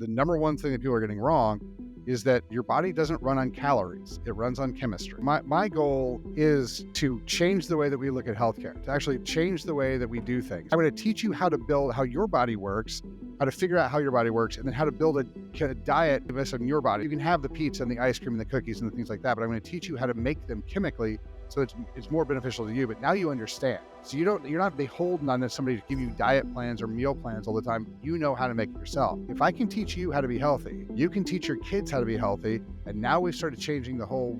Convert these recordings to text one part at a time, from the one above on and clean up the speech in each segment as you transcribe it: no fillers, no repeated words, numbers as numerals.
the number one thing that people are getting wrong is that your body doesn't run on calories. It runs on chemistry. My goal is to change the way that we look at healthcare, to actually change the way that we do things. I'm going to teach you how to build how your body works, how to figure out how your body works, and then how to build a diet based on your body. You can have the pizza and the ice cream and the cookies and the things like that, but I'm going to teach you how to make them chemically so it's more beneficial to you. But now you understand. So you're not beholden on somebody to give you diet plans or meal plans all the time. You know how to make it yourself. If I can teach you how to be healthy, you can teach your kids how to be healthy. And now we've started changing the whole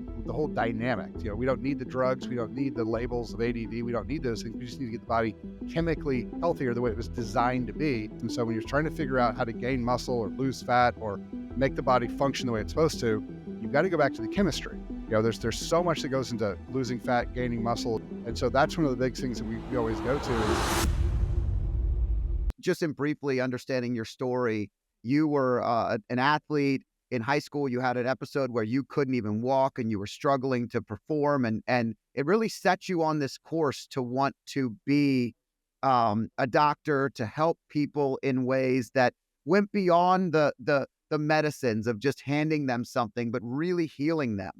dynamic. We don't need the drugs. We don't need the labels of ADD. We don't need those things. We just need to get the body chemically healthier the way it was designed to be. And so when you're trying to figure out how to gain muscle or lose fat or make the body function the way it's supposed to, you've got to go back to the chemistry. There's so much that goes into losing fat, gaining muscle. And so that's one of the big things that we always go to. Just in briefly understanding your story, you were an athlete. In high school, you had an episode where you couldn't even walk and you were struggling to perform. And it really set you on this course to want to be a doctor, to help people in ways that went beyond the medicines of just handing them something, but really healing them.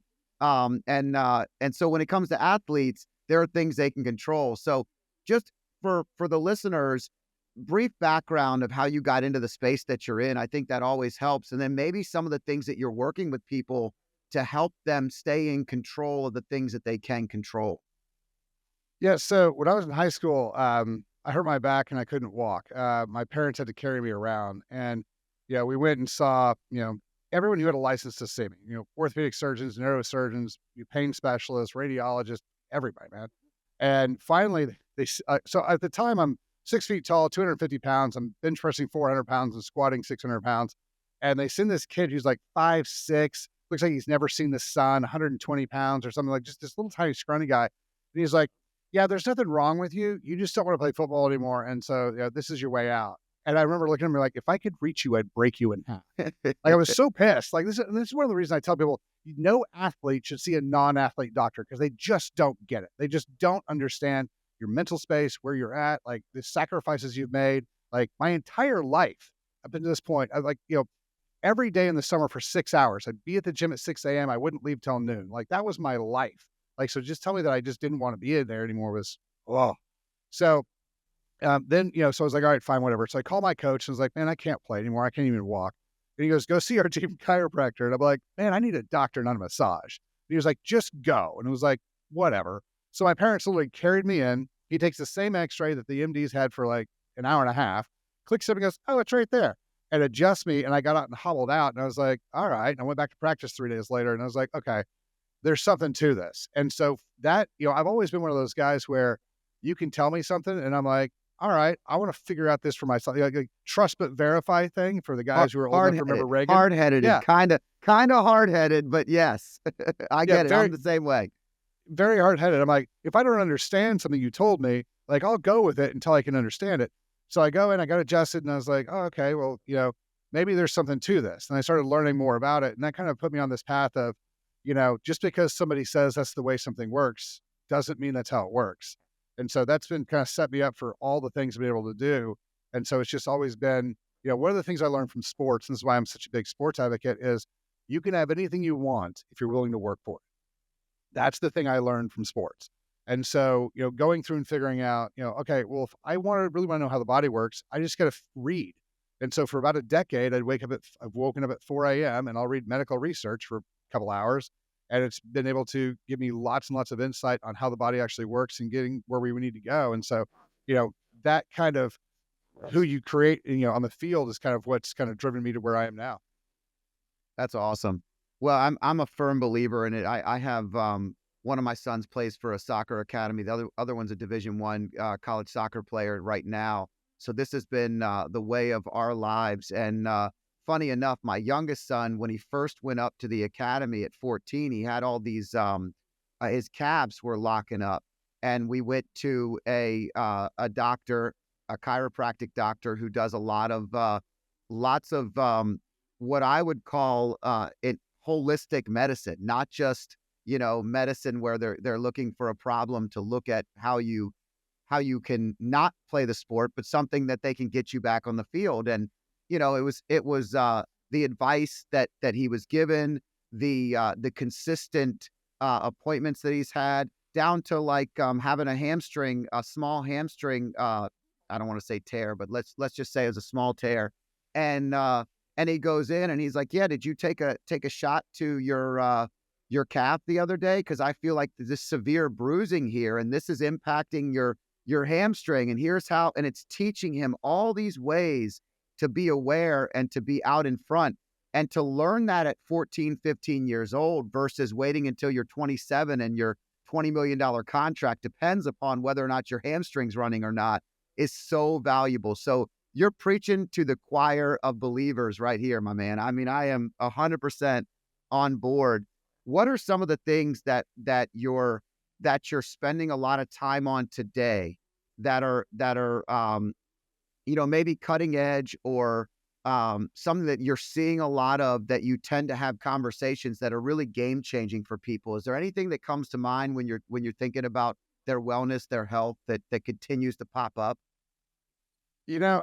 And so when it comes to athletes, there are things they can control. So just for the listeners, brief background of how you got into the space that you're in. I think that always helps. And then maybe some of the things that you're working with people to help them stay in control of the things that they can control. Yeah. So when I was in high school, I hurt my back and I couldn't walk. My parents had to carry me around, and we went and saw, everyone who had a license to see me, orthopedic surgeons, neurosurgeons, pain specialists, radiologists, everybody, man. And finally, so at the time, I'm 6 feet tall, 250 pounds. I'm bench pressing 400 pounds and squatting 600 pounds. And they send this kid who's like 5'6", looks like he's never seen the sun, 120 pounds or something, like just this little tiny scrawny guy. And he's like, yeah, there's nothing wrong with you. You just don't want to play football anymore. And so this is your way out. And I remember looking at him like, if I could reach you, I'd break you in half. Like, I was so pissed. Like, this is one of the reasons I tell people, no athlete should see a non-athlete doctor, because they just don't get it. They just don't understand your mental space, where you're at, like the sacrifices you've made. Like, my entire life up until this point, I every day in the summer for 6 hours, I'd be at the gym at 6 a.m. I wouldn't leave till noon. Like, that was my life. Like, so just tell me that I just didn't want to be in there anymore was, oh. So then, so I was like, all right, fine, whatever. So I called my coach and was like, man, I can't play anymore. I can't even walk. And he goes, go see our team chiropractor. And I'm like, man, I need a doctor, not a massage. And he was like, just go. And it was like, whatever. So my parents literally carried me in. He takes the same x-ray that the MDs had for like an hour and a half, clicks it and goes, oh, it's right there, and adjusts me. And I got out and hobbled out. And I was like, all right. And I went back to practice 3 days later. And I was like, okay, there's something to this. And so that, I've always been one of those guys where you can tell me something and I'm like, all right, I want to figure out this for myself. Like trust but verify thing for the guys who are old enough to remember Reagan. Hard-headed, yeah. Kind of hard-headed, but yes, I get it. I'm the same way. Very hard-headed. I'm like, if I don't understand something you told me, like, I'll go with it until I can understand it. So I go in, I got adjusted, and I was like, oh, okay, well, maybe there's something to this. And I started learning more about it. And that kind of put me on this path of, just because somebody says that's the way something works doesn't mean that's how it works. And so that's been kind of set me up for all the things I've been able to do. And so it's just always been, one of the things I learned from sports, and this is why I'm such a big sports advocate, is you can have anything you want if you're willing to work for it. That's the thing I learned from sports. And so, going through and figuring out, okay, well, if I really want to know how the body works, I just got to read. And so for about a decade, I've woken up at 4 a.m. and I'll read medical research for a couple hours. And it's been able to give me lots and lots of insight on how the body actually works and getting where we need to go. And so, that kind of who you create, on the field is kind of what's kind of driven me to where I am now. That's awesome. Well, I'm a firm believer in it. I have one of my sons plays for a soccer academy. The other one's a Division I college soccer player right now. So this has been the way of our lives. And funny enough, my youngest son, when he first went up to the academy at 14, he had all these, his calves were locking up. And we went to a doctor, a chiropractic doctor who does a lot of, lots of what I would call holistic medicine, not just, medicine where they're looking for a problem to look at how you can not play the sport, but something that they can get you back on the field. And, it was the advice that he was given, the consistent appointments that he's had, down to like having a small hamstring. I don't want to say tear, but let's just say it was a small tear, and and he goes in and he's like, "Yeah, did you take a shot to your calf the other day? Because I feel like this severe bruising here, and this is impacting your hamstring. And here's how." And it's teaching him all these ways to be aware and to be out in front and to learn that at 14, 15 years old versus waiting until you're 27 and your $20 million contract depends upon whether or not your hamstring's running or not, is so valuable. So you're preaching to the choir of believers right here, my man. I mean, I am 100% on board. What are some of the things that you're spending a lot of time on today that are maybe cutting edge, or something that you're seeing a lot of, that you tend to have conversations that are really game changing for people? Is there anything that comes to mind when you're thinking about their wellness, their health, that continues to pop up? You know,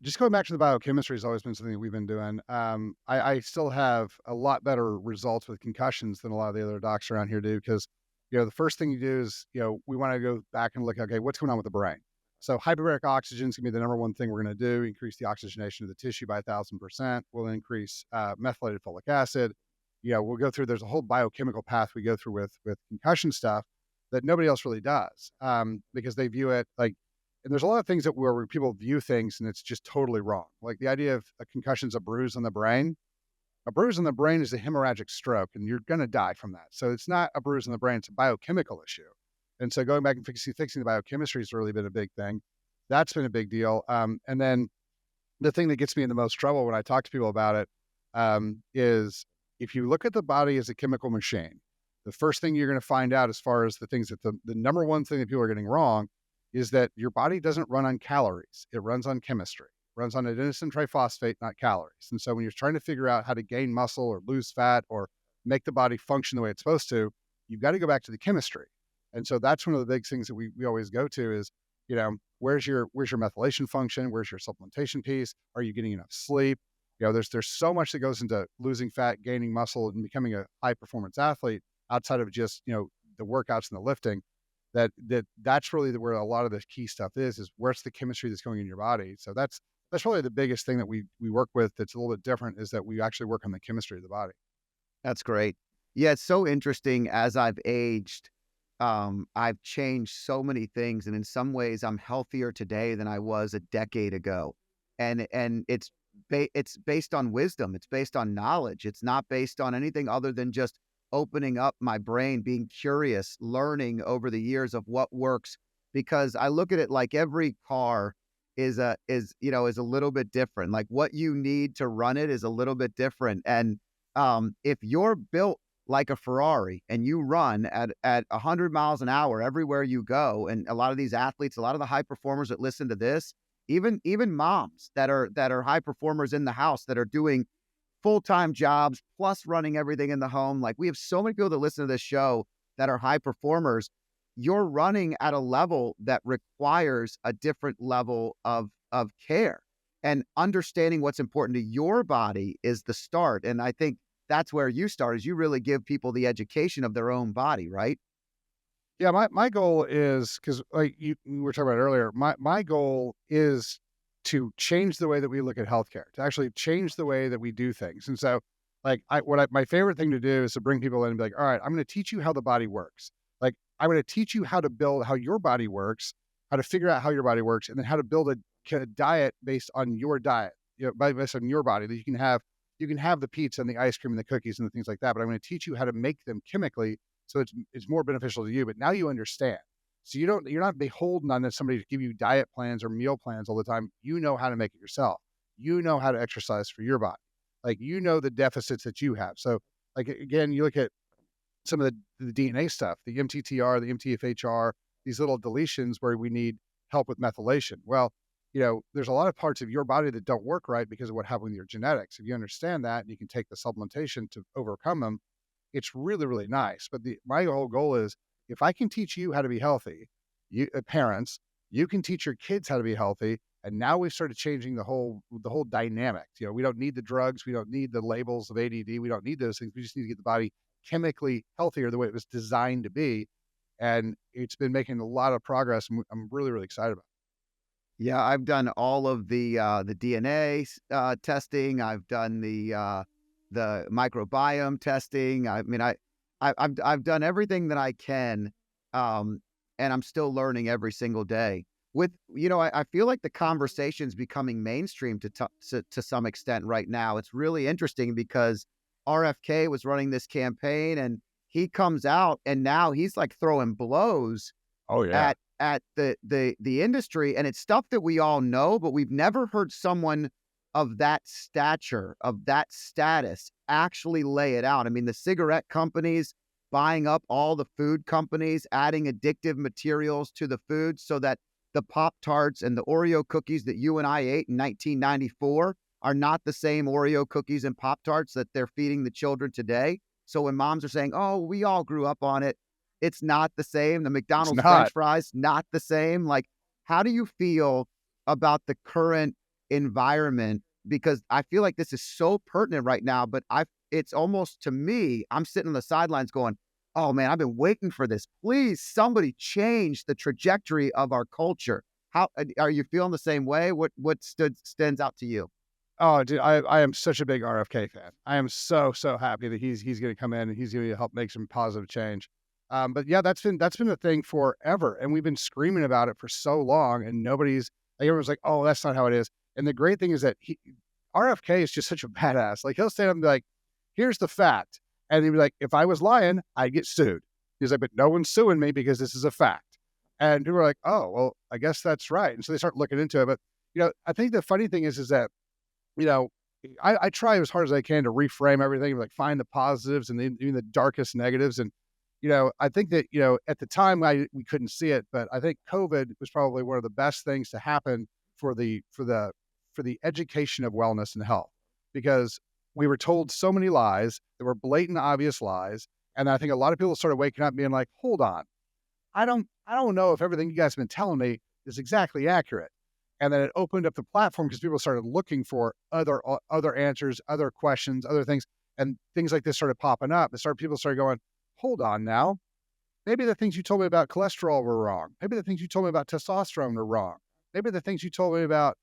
just going back to the biochemistry has always been something that we've been doing. I still have a lot better results with concussions than a lot of the other docs around here do because, the first thing you do is, we want to go back and look, okay, what's going on with the brain? So hyperbaric oxygen is going to be the number one thing we're going to do. Increase the oxygenation of the tissue by 1,000%. We'll increase methylated folic acid. We'll go through. There's a whole biochemical path we go through with concussion stuff that nobody else really does, because they view it like. And there's a lot of things where people view things and it's just totally wrong. Like the idea of a concussion's a bruise on the brain. A bruise on the brain is a hemorrhagic stroke, and you're going to die from that. So it's not a bruise on the brain; it's a biochemical issue. And so going back and fixing the biochemistry has really been a big thing. That's been a big deal. And then the thing that gets me in the most trouble when I talk to people about it, is if you look at the body as a chemical machine, the first thing you're going to find out, as far as the things that the number one thing that people are getting wrong, is that your body doesn't run on calories. It runs on chemistry. It runs on adenosine triphosphate, not calories. And so when you're trying to figure out how to gain muscle or lose fat or make the body function the way it's supposed to, you've got to go back to the chemistry. And so that's one of the big things that we always go to is, where's your methylation function? Where's your supplementation piece? Are you getting enough sleep? There's so much that goes into losing fat, gaining muscle, and becoming a high performance athlete outside of just, the workouts and the lifting. That's really where a lot of the key stuff is where's the chemistry that's going in your body. So that's really the biggest thing that we work with that's a little bit different, is that we actually work on the chemistry of the body. That's great. Yeah, it's so interesting. As I've aged, I've changed so many things, and in some ways, I'm healthier today than I was a decade ago. And it's based on wisdom. It's based on knowledge. It's not based on anything other than just opening up my brain, being curious, learning over the years of what works. Because I look at it like every car is a little bit different. Like what you need to run it is a little bit different. And if you're built like a Ferrari and you run at 100 miles an hour everywhere you go, and a lot of these athletes, a lot of the high performers that listen to this, even moms that are high performers in the house, that are doing full-time jobs plus running everything in the home. Like we have so many people that listen to this show that are high performers. You're running at a level that requires a different level of care, and understanding what's important to your body is the start. And I think that's where you start, is you really give people the education of their own body, right? Yeah, my goal is, because like we were talking about earlier, my goal is to change the way that we look at healthcare, to actually change the way that we do things. And so, like, my favorite thing to do is to bring people in and be like, all right, I'm going to teach you how the body works. Like, I'm going to teach you how to build how your body works, how to figure out how your body works, and then how to build a diet based on your diet, based on your body, that you can have the pizza and the ice cream and the cookies and the things like that. But I'm going to teach you how to make them chemically so it's more beneficial to you. But now you understand. So you're not beholden on somebody to give you diet plans or meal plans all the time. You know how to make it yourself. You know how to exercise for your body. Like, the deficits that you have. So like, again, you look at some of the DNA stuff, the MTTR, the MTFHR, these little deletions where we need help with methylation. Well, there's a lot of parts of your body that don't work right because of what happened with your genetics. If you understand that and you can take the supplementation to overcome them, it's really, really nice. But my whole goal is, if I can teach you how to be healthy, you parents, you can teach your kids how to be healthy, And now we've started changing the whole dynamic. We don't need the drugs, we don't need the labels of ADD, we don't need those things. We just need to get the body chemically healthier the way it was designed to be. And it's been making a lot of progress. And I'm really, really excited about Yeah, I've done all of the DNA testing. I've done the microbiome testing. I mean, I've done everything that I can, um, and I'm still learning every single day. With I feel like the conversation's becoming mainstream to some extent right now. It's really interesting because RFK was running this campaign, and he comes out, and now he's like throwing blows it. Oh yeah. at the industry, and it's stuff that we all know, but we've never heard someone of that stature, of that status, actually lay it out. I mean, the cigarette companies buying up all the food companies, adding addictive materials to the food so that the Pop Tarts and the Oreo cookies that you and I ate in 1994 are not the same Oreo cookies and Pop Tarts that they're feeding the children today. So when moms are saying, "Oh, we all grew up on it," it's not the same. The It's McDonald's French not. fries, not the same. Like, how do you feel about the current environment? Because I feel like this is so pertinent right now, but it's almost to me, I'm sitting on the sidelines going, "Oh man, I've been waiting for this. Please, somebody change the trajectory of our culture." How are you feeling the same way? What stands out to you? Oh, dude, I am such a big RFK fan. I am so, so happy that he's gonna come in and he's gonna help make some positive change. But yeah, that's been a thing forever, and we've been screaming about it for so long, and nobody's like everyone's like, "Oh, that's not how it is." And the great thing is that RFK is just such a badass. Like he'll stand up and be like, "Here's the fact," and he'd be like, "If I was lying, I'd get sued." He's like, "But no one's suing me because this is a fact." And people are like, "Oh, well, I guess that's right." And so they start looking into it. But I think the funny thing is that you know, I try as hard as I can to reframe everything, like find the positives and even the darkest negatives. And, I think that, at the time we couldn't see it, but I think COVID was probably one of the best things to happen for the education of wellness and health, because we were told so many lies that were blatant, obvious lies. And I think a lot of people started waking up and being like, hold on, I don't know if everything you guys have been telling me is exactly accurate. And then it opened up the platform because people started looking for other answers, other questions, other things, and things like this started popping up. People started going, hold on now, maybe the things you told me about cholesterol were wrong. Maybe the things you told me about testosterone were wrong. Maybe the things you told me about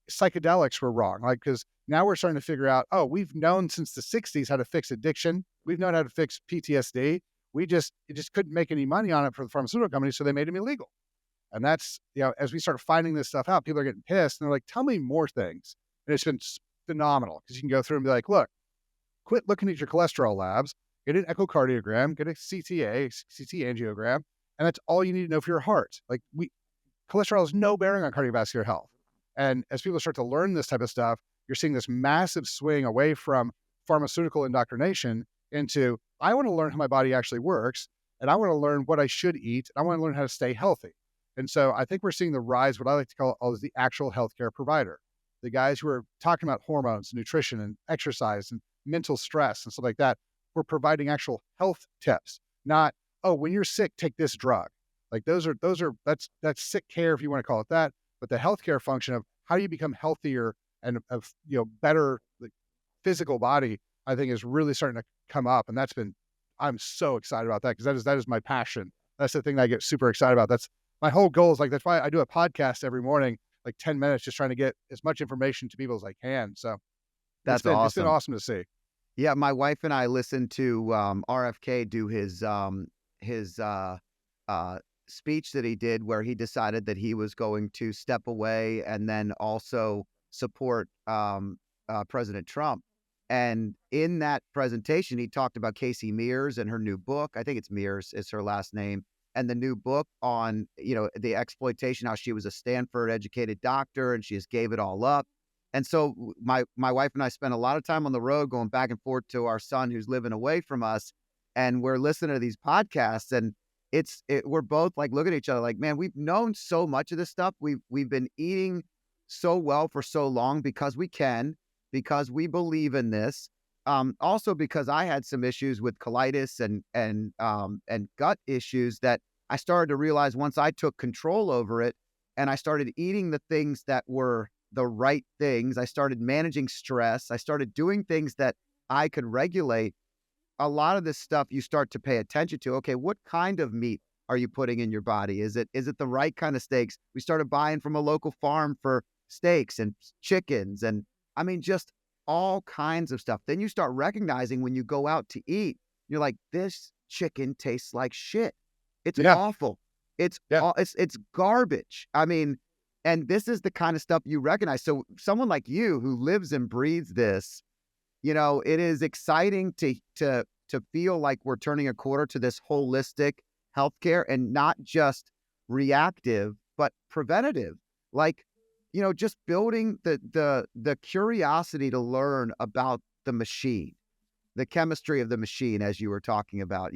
psychedelics were wrong. Like, because now we're starting to figure out, oh, we've known since the '60s how to fix addiction. We've known how to fix PTSD. It just couldn't make any money on it for the pharmaceutical companies, so they made them illegal. And that's, as we start finding this stuff out, people are getting pissed and they're like, tell me more things. And it's been phenomenal because you can go through and be like, look, quit looking at your cholesterol labs, get an echocardiogram, get a CT angiogram, and that's all you need to know for your heart. Like cholesterol has no bearing on cardiovascular health. And as people start to learn this type of stuff, you're seeing this massive swing away from pharmaceutical indoctrination into, I want to learn how my body actually works, and I want to learn what I should eat, and I want to learn how to stay healthy. And so I think we're seeing the rise, what I like to call as the actual healthcare provider, the guys who are talking about hormones, nutrition, and exercise, and mental stress, and stuff like that. We're providing actual health tips, not, oh, when you're sick, take this drug. Like that's sick care if you want to call it that. But the healthcare function of how do you become healthier and of better like, physical body, I think is really starting to come up, and I'm so excited about that because that is my passion. That's the thing that I get super excited about. That's my whole goal is like, that's why I do a podcast every morning, like 10 minutes, just trying to get as much information to people as I can. So That's it's been awesome. awesome to see. Yeah, my wife and I listened to RFK do his speech that he did, where he decided that he was going to step away and then also support President Trump. And in that presentation, he talked about Casey Mears and her new book. I think it's Mears is her last name. And the new book on, the exploitation, how she was a Stanford educated doctor and she just gave it all up. And so my wife and I spent a lot of time on the road going back and forth to our son who's living away from us. And we're listening to these podcasts, and we're both like looking at each other like, man, we've known so much of this stuff. We've been eating so well for so long because because we believe in this. Also because I had some issues with colitis and gut issues that I started to realize once I took control over it, and I started eating the things that were the right things. I started managing stress. I started doing things that I could regulate. A lot of this stuff you start to pay attention to. Okay, what kind of meat are you putting in your body? Is it the right kind of steaks? We started buying from a local farm for steaks and chickens and I mean just all kinds of stuff. Then you start recognizing when you go out to eat, you're like, this chicken tastes like shit. It's Yeah, awful. yeah. It's garbage. I mean, and this is the kind of stuff you recognize. So someone like you who lives and breathes this, it is exciting to feel like we're turning a quarter to this holistic healthcare and not just reactive, but preventative. Like, just building the curiosity to learn about the machine, the chemistry of the machine, as you were talking about.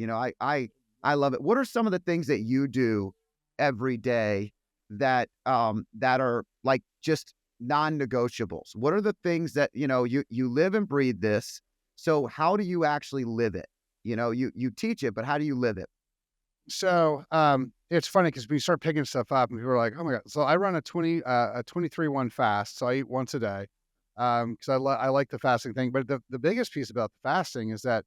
I love it. What are some of the things that you do every day that are like just non-negotiables? What are the things that you live and breathe this? So how do you actually live it? You teach it, but how do you live it? So, it's funny because we start picking stuff up and people are like, "Oh my god." So I run a 23-1 fast, so I eat once a day, because I like the fasting thing, but the biggest piece about the fasting is that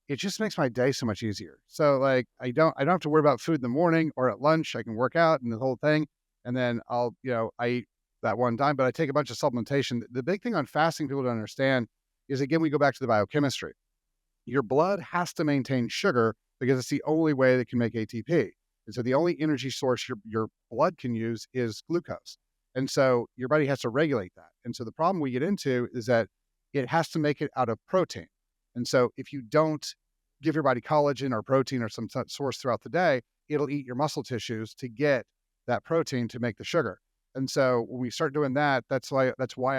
it just makes my day so much easier. So, like, I don't have to worry about food in the morning or at lunch. I can work out and the whole thing, and then I eat that one time, but I take a bunch of supplementation. The big thing on fasting people don't understand is, again, we go back to the biochemistry. Your blood has to maintain sugar because it's the only way that can make ATP. And so the only energy source your blood can use is glucose. And so your body has to regulate that. And so the problem we get into is that it has to make it out of protein. And so if you don't give your body collagen or protein or some source throughout the day, it'll eat your muscle tissues to get that protein to make the sugar. And so when we start doing that, that's why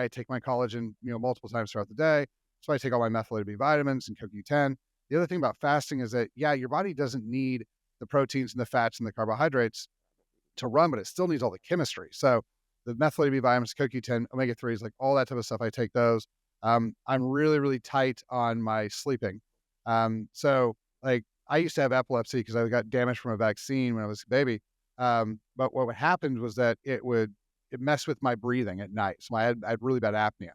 I take my collagen, multiple times throughout the day. So I take all my methylated B vitamins and CoQ10. The other thing about fasting is that, yeah, your body doesn't need the proteins and the fats and the carbohydrates to run, but it still needs all the chemistry. So the methylated B vitamins, CoQ10, omega 3s, like all that type of stuff, I take those. I'm really, really tight on my sleeping. So like I used to have epilepsy because I got damaged from a vaccine when I was a baby. But what happened was that it messed with my breathing at night. So I had really bad apnea.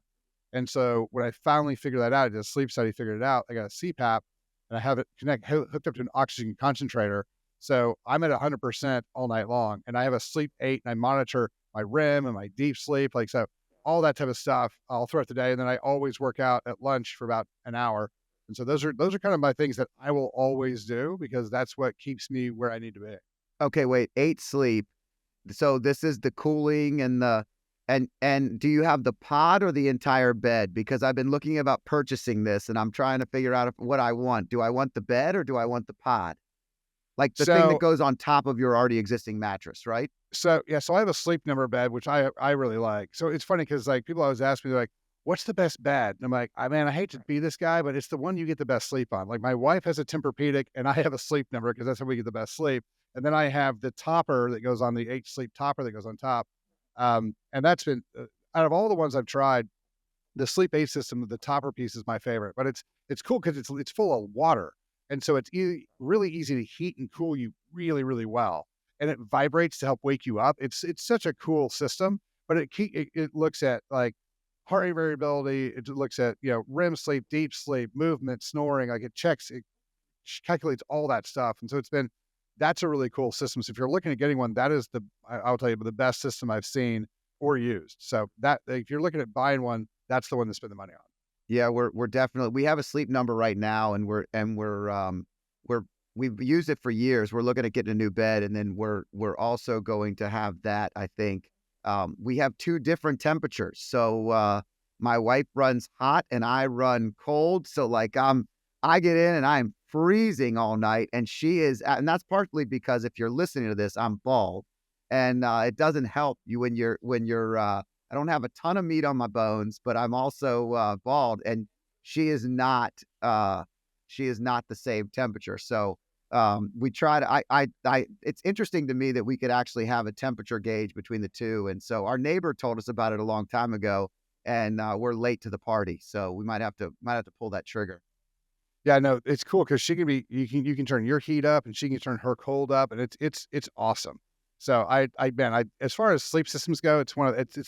And so when I finally figured that out, I did a sleep study, figured it out. I got a CPAP and I have it hooked up to an oxygen concentrator. So I'm at 100% all night long, and I have a sleep 8 and I monitor my REM and my deep sleep. Like, so all that type of stuff all throughout the day. And then I always work out at lunch for about an hour. And so those are kind of my things that I will always do because that's what keeps me where I need to be. Okay, wait, 8 sleep. So this is the cooling and and do you have the pod or the entire bed? Because I've been looking about purchasing this and I'm trying to figure out what I want. Do I want the bed or do I want the pod? Like the thing that So goes on top of your already existing mattress, right? So yeah, so I have a sleep number bed, which I really like. So it's funny because like people always ask me, they're like, "What's the best bed?" And I'm like, man, I hate to be this guy, but it's the one you get the best sleep on." Like my wife has a Tempur-Pedic, and I have a sleep number because that's how we get the best sleep. And then I have the topper that goes on the H sleep topper that goes on top. And that's been out of all the ones I've tried, the sleep aid system, the topper piece is my favorite. But it's cool because it's full of water, and so it's really easy to heat and cool you really really well, and it vibrates to help wake you up. It's such a cool system, but it looks at like heart rate variability. It looks at REM sleep, deep sleep, movement, snoring. Like it calculates all that stuff, and so that's a really cool system. So if you're looking at getting one, that is I'll tell you the best system I've seen or used. So that if you're looking at buying one, that's the one to spend the money on. Yeah, we're definitely we have a sleep number right now and we're we've used it for years. We're looking at getting a new bed and then we're also going to have that, I think. We have two different temperatures. So my wife runs hot and I run cold. So like I get in and I'm freezing all night and she is and that's partly because if you're listening to this, I'm bald and it doesn't help you when you're I don't have a ton of meat on my bones, but I'm also bald and she is not she is not the same temperature. So we try to it's interesting to me that we could actually have a temperature gauge between the two. And so our neighbor told us about it a long time ago and we're late to the party. So we might have to pull that trigger. Yeah, no, it's cool because she can be you can turn your heat up and she can turn her cold up, and it's awesome. So as far as sleep systems go, it's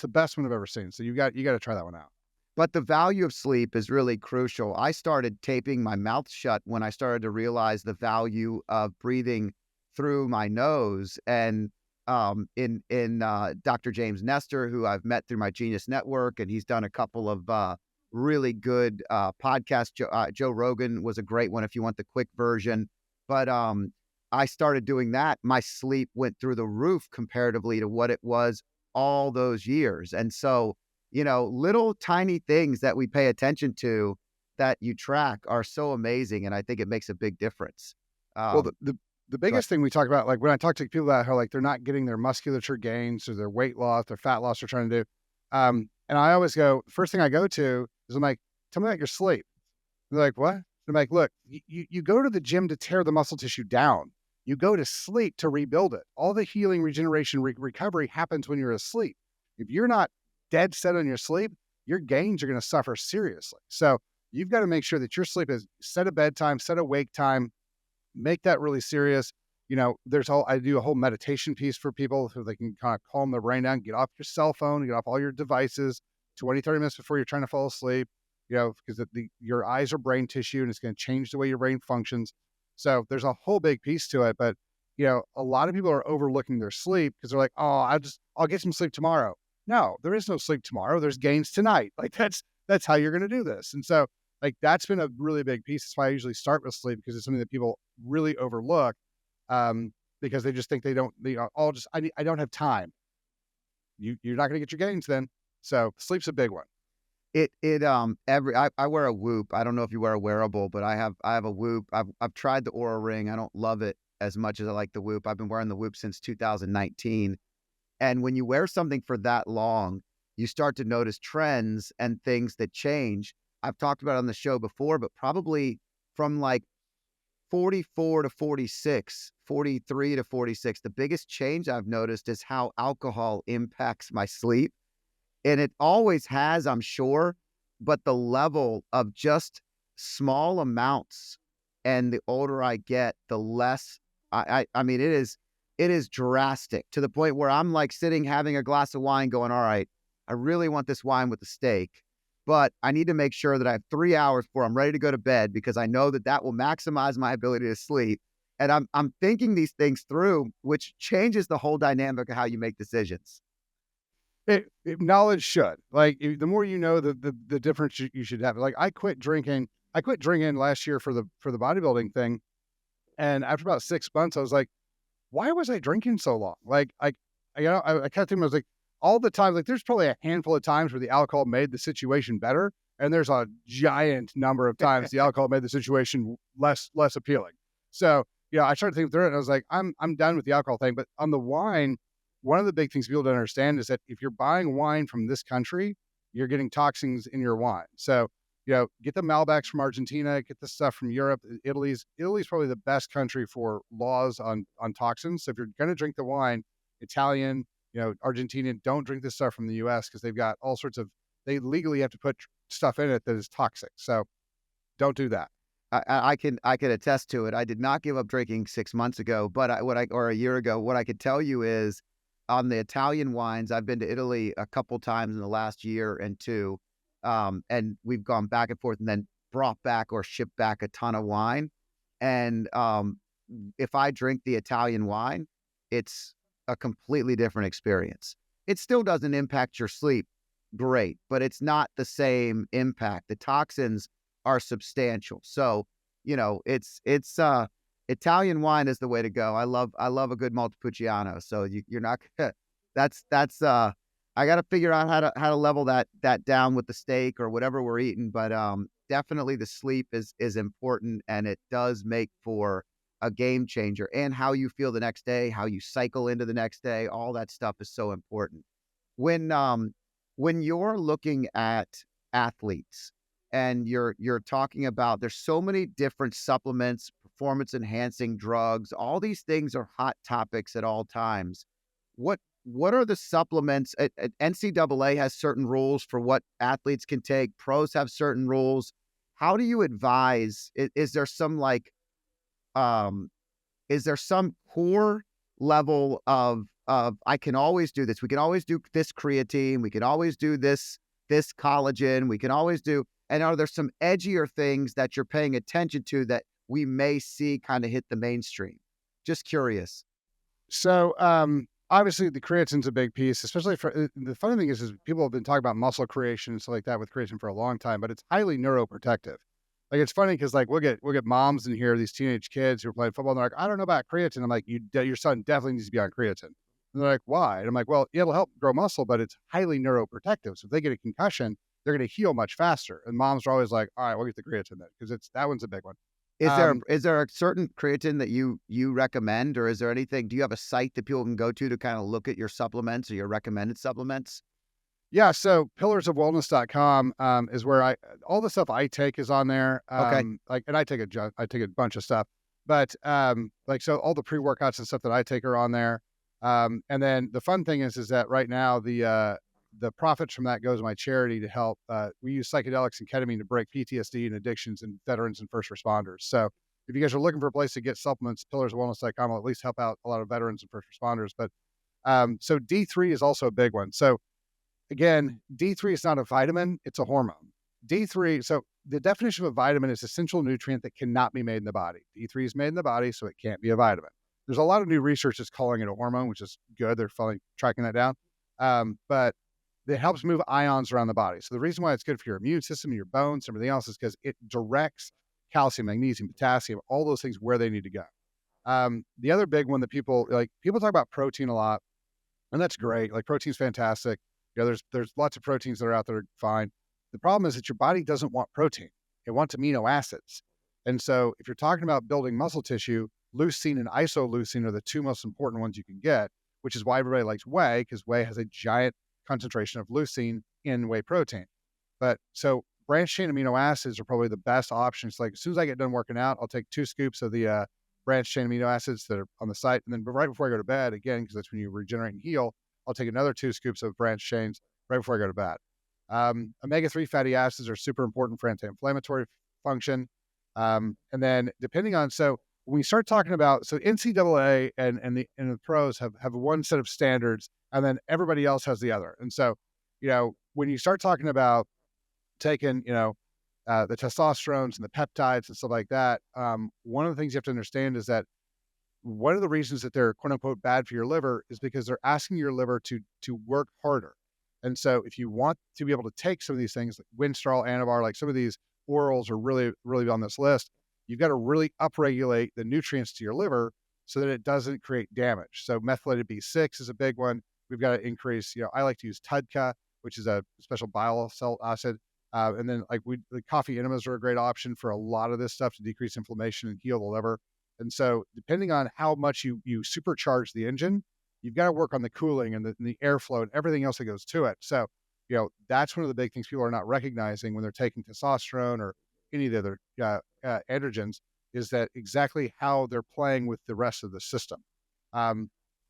the best one I've ever seen. So you got to try that one out. But the value of sleep is really crucial. I started taping my mouth shut when I started to realize the value of breathing through my nose. And in Dr. James Nestor, who I've met through my Genius Network, and he's done a couple of really good podcasts. Joe Rogan was a great one if you want the quick version. But I started doing that. My sleep went through the roof comparatively to what it was all those years. And so, little tiny things that we pay attention to that you track are so amazing. And I think it makes a big difference. Well, Um, the go ahead. biggest thing we talk about, like when I talk to people about how like they're not getting their musculature gains or their weight loss, their fat loss they're trying to do, and I always go, first thing I go to is I'm like, tell me about your sleep. They're like, what? I'm like, look, you go to the gym to tear the muscle tissue down. You go to sleep to rebuild it. All the healing, regeneration, recovery happens when you're asleep. If you're not dead set on your sleep, your gains are going to suffer seriously. So you've got to make sure that your sleep is set a bedtime, set a wake time, make that really serious. I do a whole meditation piece for people so they can kind of calm their brain down, get off your cell phone, get off all your devices 20, 30 minutes before you're trying to fall asleep, because your eyes are brain tissue and it's going to change the way your brain functions. So there's a whole big piece to it. But, a lot of people are overlooking their sleep because they're like, oh, I'll get some sleep tomorrow. No, there is no sleep tomorrow. There's gains tonight. Like that's how you're going to do this. And so like that's been a really big piece. That's why I usually start with sleep because it's something that people really overlook, because they just think they don't. I don't have time. You're not going to get your gains then. So sleep's a big one. I wear a Whoop. I don't know if you wear a wearable, but I have a Whoop. I've tried the Aura Ring. I don't love it as much as I like the Whoop. I've been wearing the Whoop since 2019. And when you wear something for that long, you start to notice trends and things that change. I've talked about it on the show before, but probably from like 44 to 46, 43 to 46, the biggest change I've noticed is how alcohol impacts my sleep. And it always has, I'm sure, but the level of just small amounts, and the older I get, the less I mean, it is drastic to the point where I'm like sitting having a glass of wine going, all right, I really want this wine with the steak, but I need to make sure that I have 3 hours before I'm ready to go to bed because I know that will maximize my ability to sleep. And I'm thinking these things through, which changes the whole dynamic of how you make decisions. Knowledge should, like, the more the difference you should have. Like I quit drinking. I quit drinking last year for the bodybuilding thing, and after about 6 months, I was like, why was I drinking so long? Like I kept thinking, I was like, all the time, like there's probably a handful of times where the alcohol made the situation better, and there's a giant number of times the alcohol made the situation less appealing. So I started thinking through it, and I was like, I'm done with the alcohol thing. But on the wine, one of the big things people don't understand is that if you're buying wine from this country, you're getting toxins in your wine. So get the Malbecs from Argentina, get the stuff from Europe. Italy's probably the best country for laws on toxins. So if you're going to drink the wine, Italian, Argentinian, don't drink this stuff from the US because they've got all sorts of, they legally have to put stuff in it that is toxic. So don't do that. I can attest to it. I did not give up drinking 6 months ago, but or a year ago. What I could tell you is on the Italian wines, I've been to Italy a couple times in the last year and two, and we've gone back and forth and then brought back or shipped back a ton of wine. And if I drink the Italian wine, it's a completely different experience. It still doesn't impact your sleep great, but it's not the same impact. The toxins are substantial. So, it's Italian wine is the way to go. I love a good Montepulciano. So you're not that's I got to figure out how to level that down with the steak or whatever we're eating, but definitely the sleep is important, and it does make for a game changer. And how you feel the next day, how you cycle into the next day, all that stuff is so important. When you're looking at athletes and you're talking about, there's so many different supplements, performance enhancing drugs, all these things are hot topics at all times. What are the supplements? NCAA has certain rules for what athletes can take. Pros have certain rules. How do you advise? Is there some core level of of I can always do this. We can always do this creatine. We can always do this collagen. We can always do. And are there some edgier things that you're paying attention to that we may see kind of hit the mainstream? Just curious. So, obviously, the creatine's a big piece, especially for the funny thing is people have been talking about muscle creation and stuff like that with creatine for a long time, but it's highly neuroprotective. Like it's funny because like we'll get moms in here, these teenage kids who are playing football, and they're like, I don't know about creatine. I'm like, your son definitely needs to be on creatine. And they're like, why? And I'm like, well, it'll help grow muscle, but it's highly neuroprotective. So if they get a concussion, they're going to heal much faster. And moms are always like, all right, we'll get the creatine then because it's that one's a big one. Um, Is there a certain creatine that you recommend, or is there anything? Do you have a site that people can go to kind of look at your supplements or your recommended supplements? Yeah, so pillarsofwellness.com is where all the stuff I take is on there. Okay. Like, and I take a bunch of stuff, but like, so all the pre-workouts and stuff that I take are on there. And then the fun thing is that right now the profits from that goes to my charity to help. We use psychedelics and ketamine to break PTSD and addictions in veterans and first responders. So if you guys are looking for a place to get supplements, pillarsofwellness.com will at least help out a lot of veterans and first responders. But so D3 is also a big one. So again, D3 is not a vitamin, it's a hormone. D3, so the definition of a vitamin is essential nutrient that cannot be made in the body. D3 is made in the body, so it can't be a vitamin. There's a lot of new research that's calling it a hormone, which is good. They're finally tracking that down. But it helps move ions around the body. So the reason why it's good for your immune system, your bones, everything else is because it directs calcium, magnesium, potassium, all those things where they need to go. The other big one that people talk about protein a lot, and that's great. Like protein's fantastic. There's lots of proteins that are out there fine. The problem is that your body doesn't want protein. It wants amino acids. And so if you're talking about building muscle tissue, leucine and isoleucine are the two most important ones you can get, which is why everybody likes whey, because whey has a giant concentration of leucine in whey protein. But so branched chain amino acids are probably the best options. Like as soon as I get done working out, I'll take 2 scoops of the branched chain amino acids that are on the site. And then right before I go to bed, again, because that's when you regenerate and heal, I'll take another 2 scoops of branched chains right before I go to bed. Omega-3 fatty acids are super important for anti-inflammatory function. And then depending on, so when we start talking about, so NCAA and the pros have one set of standards and then everybody else has the other. And so, when you start talking about taking, the testosterones and the peptides and stuff like that, one of the things you have to understand is that one of the reasons that they're quote unquote bad for your liver is because they're asking your liver to work harder. And so if you want to be able to take some of these things like Winstrol, Anavar, like some of these orals are really, really on this list, you've got to really upregulate the nutrients to your liver so that it doesn't create damage. So methylated B6 is a big one. We've got to increase, I like to use TUDCA, which is a special bile salt acid. And then the coffee enemas are a great option for a lot of this stuff to decrease inflammation and heal the liver. And so depending on how much you supercharge the engine, you've got to work on the cooling and the airflow and everything else that goes to it. So, that's one of the big things people are not recognizing when they're taking testosterone or any of the other androgens is that exactly how they're playing with the rest of the system.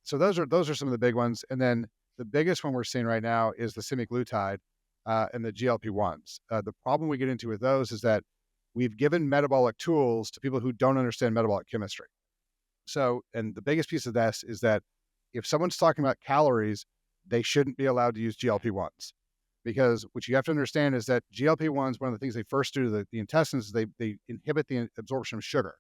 So those are some of the big ones. And then the biggest one we're seeing right now is the semaglutide and the GLP-1s. The problem we get into with those is that we've given metabolic tools to people who don't understand metabolic chemistry. So, and the biggest piece of this is that if someone's talking about calories, they shouldn't be allowed to use GLP-1s because what you have to understand is that GLP-1s, one of the things they first do to the intestines is they inhibit the absorption of sugar,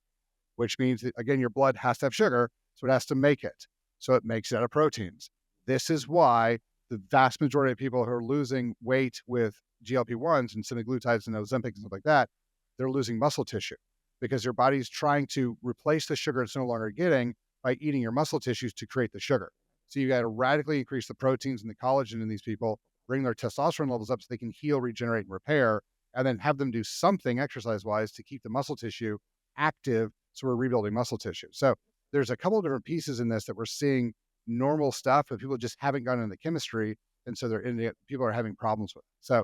which means that, again, your blood has to have sugar, so it has to make it. So it makes it out of proteins. This is why the vast majority of people who are losing weight with GLP-1s and semaglutides and Ozempic and stuff like that, they're losing muscle tissue because your body's trying to replace the sugar it's no longer getting by eating your muscle tissues to create the sugar. So you got to radically increase the proteins and the collagen in these people, bring their testosterone levels up so they can heal, regenerate, and repair, and then have them do something exercise-wise to keep the muscle tissue active so we're rebuilding muscle tissue. So there's a couple of different pieces in this that we're seeing normal stuff, but people just haven't gotten into the chemistry, and so people are having problems with it. So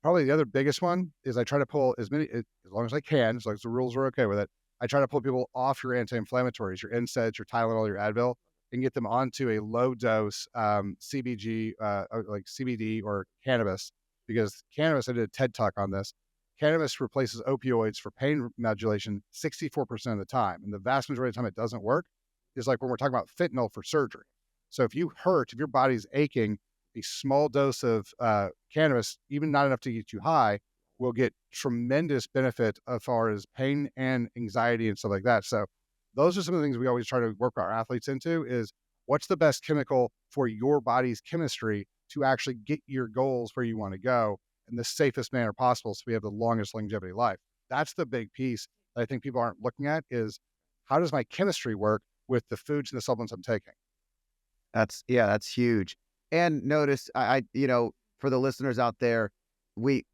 probably the other biggest one is I try to pull as long as I can, as long as the rules are okay with it, I try to pull people off your anti-inflammatories, your NSAIDs, your Tylenol, your Advil, and get them onto a low dose CBG, like CBD or cannabis, because cannabis, I did a TED talk on this. Cannabis replaces opioids for pain modulation 64% of the time. And the vast majority of the time it doesn't work is like when we're talking about fentanyl for surgery. So if your body's aching, a small dose of cannabis, even not enough to get you high, will get tremendous benefit as far as pain and anxiety and stuff like that. So those are some of the things we always try to work our athletes into is what's the best chemical for your body's chemistry to actually get your goals where you want to go in the safest manner possible so we have the longest longevity life. That's the big piece that I think people aren't looking at is how does my chemistry work with the foods and the supplements I'm taking? That's huge. And notice, for the listeners out there, we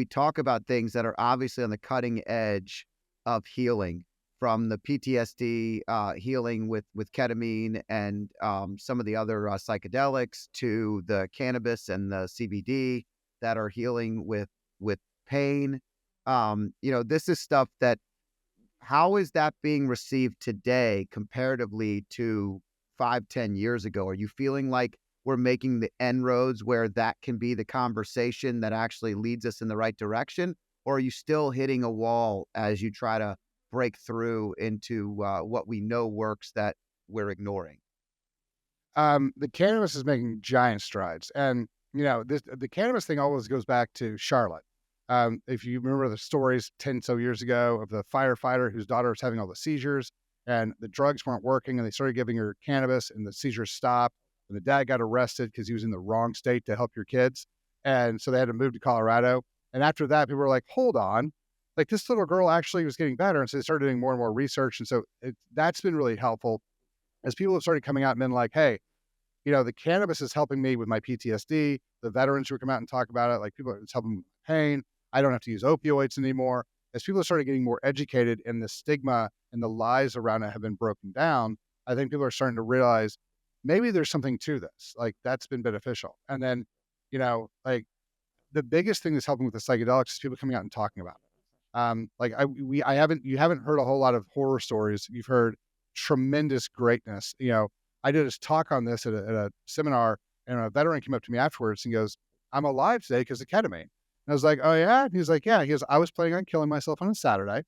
talk about things that are obviously on the cutting edge of healing, from the PTSD healing with ketamine and some of the other psychedelics, to the cannabis and the CBD that are healing with pain. This is stuff that, how is that being received today comparatively to 5, 10 years ago? Are you feeling like we're making the inroads where that can be the conversation that actually leads us in the right direction? Or are you still hitting a wall as you try to break through into what we know works that we're ignoring? The cannabis is making giant strides, and the cannabis thing always goes back to Charlotte. If you remember the stories 10 years ago of the firefighter whose daughter was having all the seizures, and the drugs weren't working, and they started giving her cannabis, and the seizures stopped, and the dad got arrested because he was in the wrong state to help your kids, and so they had to move to Colorado. And after that, people were like, "Hold on." Like this little girl actually was getting better, and so they started doing more and more research, and so that's been really helpful as people have started coming out and been like, "Hey, the cannabis is helping me with my PTSD. The veterans who come out and talk about it, like it's helping with pain. I don't have to use opioids anymore." As people have started getting more educated and the stigma and the lies around it have been broken down, I think people are starting to realize maybe there's something to this. Like that's been beneficial. And then, like the biggest thing that's helping with the psychedelics is people coming out and talking about it. You haven't heard a whole lot of horror stories. You've heard tremendous greatness. I did this talk on this at a seminar, and a veteran came up to me afterwards and goes, "I'm alive today because of ketamine." And I was like, "Oh yeah?" And he's like, "Yeah." He goes, "I was planning on killing myself on a Saturday."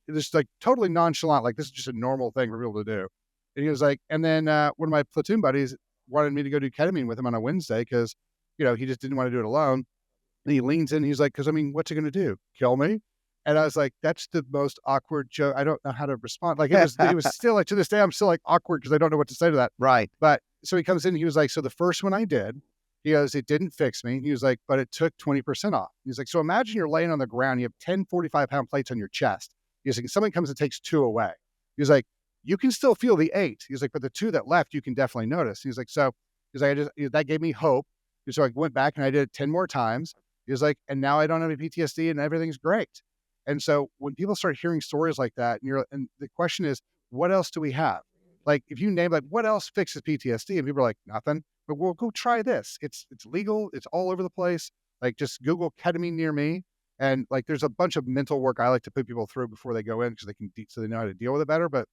Just like totally nonchalant, like this is just a normal thing for people to do. And he was like, and then one of my platoon buddies wanted me to go do ketamine with him on a Wednesday because, he just didn't want to do it alone. And he leans in, he's like, "'Cause I mean, what's it gonna do? Kill me?" And I was like, "That's the most awkward joke." I don't know how to respond. Like it was still like to this day, I'm still like awkward because I don't know what to say to that. Right. But so he comes in, he was like, "So the first one I did," he goes, "it didn't fix me." He was like, "But it took 20% off." He's like, "So imagine you're laying on the ground, you have 10 45-pound plates on your chest." He's like, "Someone comes and takes 2 away." He's like, "You can still feel the 8." He's like, "But the 2 that left, you can definitely notice." He's like, he's like, that gave me hope." So I went back and I did it 10 more times. He was like, "And now I don't have any PTSD and everything's great." And so when people start hearing stories like that, and the question is, what else do we have? Like if you name like what else fixes PTSD, and people are like, "Nothing." But we'll go try this. It's legal. It's all over the place. Like just Google ketamine near me, and like there's a bunch of mental work I like to put people through before they go in because so they know how to deal with it better. But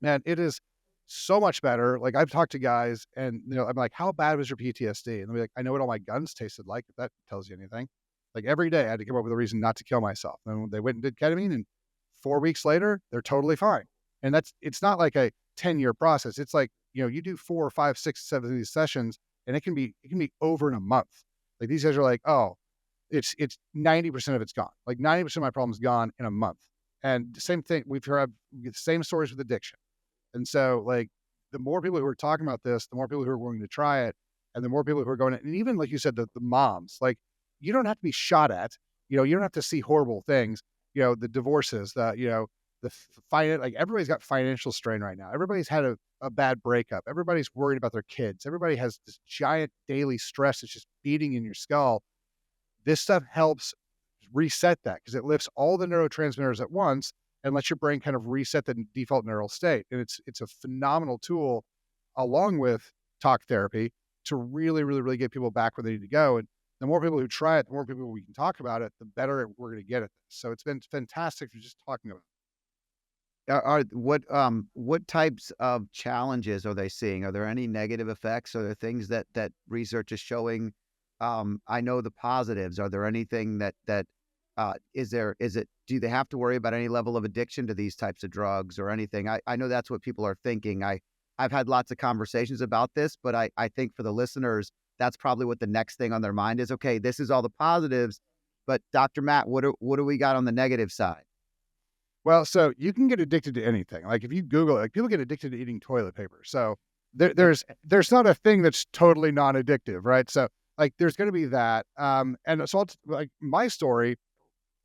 man, it is so much better. Like I've talked to guys, and I'm like, "How bad was your PTSD?" And they'll be like, "I know what all my guns tasted like, if that tells you anything." Like every day I had to come up with a reason not to kill myself. And they went and did ketamine, and 4 weeks later, they're totally fine. And it's not like a 10-year process. It's like, you do 4 or 5, 6, 7 of these sessions, and it can be over in a month. Like these guys are like, "Oh, it's 90% of it's gone. Like 90% of my problem's gone in a month." And the same thing, we get the same stories with addiction. And so, like, the more people who are talking about this, the more people who are willing to try it, and the more people who are going, and even like you said, the moms, like, you don't have to be shot at, you don't have to see horrible things, the divorces, like everybody's got financial strain right now. Everybody's had a bad breakup. Everybody's worried about their kids. Everybody has this giant daily stress that's just beating in your skull. This stuff helps reset that because it lifts all the neurotransmitters at once and lets your brain kind of reset the default neural state. And it's a phenomenal tool along with talk therapy to really, really, really get people back where they need to go. And the more people who try it, the more people we can talk about it, the better we're going to get at this. So it's been fantastic for just talking about it. What types of challenges are they seeing? Are there any negative effects? Are there things that research is showing? I know the positives. Are there anything do they have to worry about any level of addiction to these types of drugs or anything? I know that's what people are thinking. I've had lots of conversations about this, but I think for the listeners, that's probably what the next thing on their mind is. Okay, this is all the positives, but Dr. Matt, what do we got on the negative side? Well, so you can get addicted to anything. Like if you Google it, like people get addicted to eating toilet paper. So there's not a thing that's totally non-addictive, right? So like there's going to be that. And so like my story.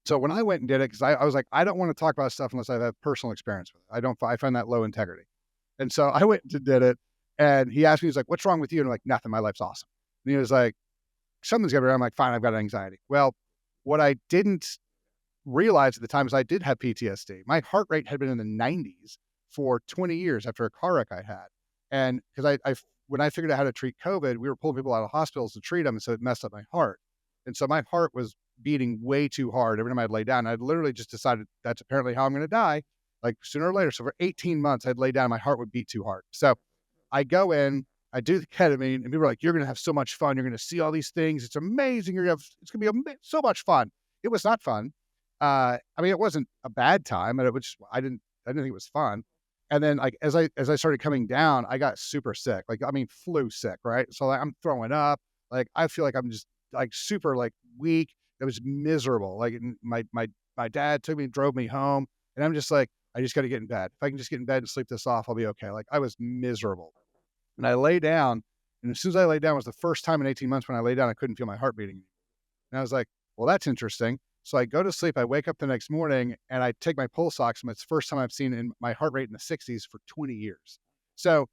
So when I went and did it, because I was like, I don't want to talk about stuff unless I've had personal experience with it. I find that low integrity. And so I went and did it, and he asked me, he's like, "What's wrong with you?" And I'm like, "Nothing. My life's awesome." And he was like, "Something's going to be wrong." I'm like, "Fine, I've got anxiety." Well, what I didn't realized at the time is I did have PTSD. My heart rate had been in the 90s for 20 years after a car wreck I had. And because when I figured out how to treat COVID, we were pulling people out of hospitals to treat them. And so it messed up my heart. And so my heart was beating way too hard every time I'd lay down. I'd literally just decided that's apparently how I'm going to die, like sooner or later. So for 18 months, I'd lay down, my heart would beat too hard. So I go in, I do the ketamine, and people are like, "You're going to have so much fun. You're going to see all these things. It's amazing. It's going to be so much fun." It was not fun. I mean, it wasn't a bad time, and it was I didn't think it was fun. And then like as I started coming down, I got super sick. Like I mean, flu sick, right? So like, I'm throwing up. Like I feel like I'm just like super like weak. It was miserable. Like my dad took me and drove me home, and I'm just like, I just got to get in bed. If I can just get in bed and sleep this off, I'll be okay. Like I was miserable, and I lay down, and as soon as I lay down, was the first time in 18 months when I lay down, I couldn't feel my heart beating. And I was like, well, that's interesting. So I go to sleep, I wake up the next morning and I take my pulse ox, and it's the first time I've seen in my heart rate in the 60s for 20 years. So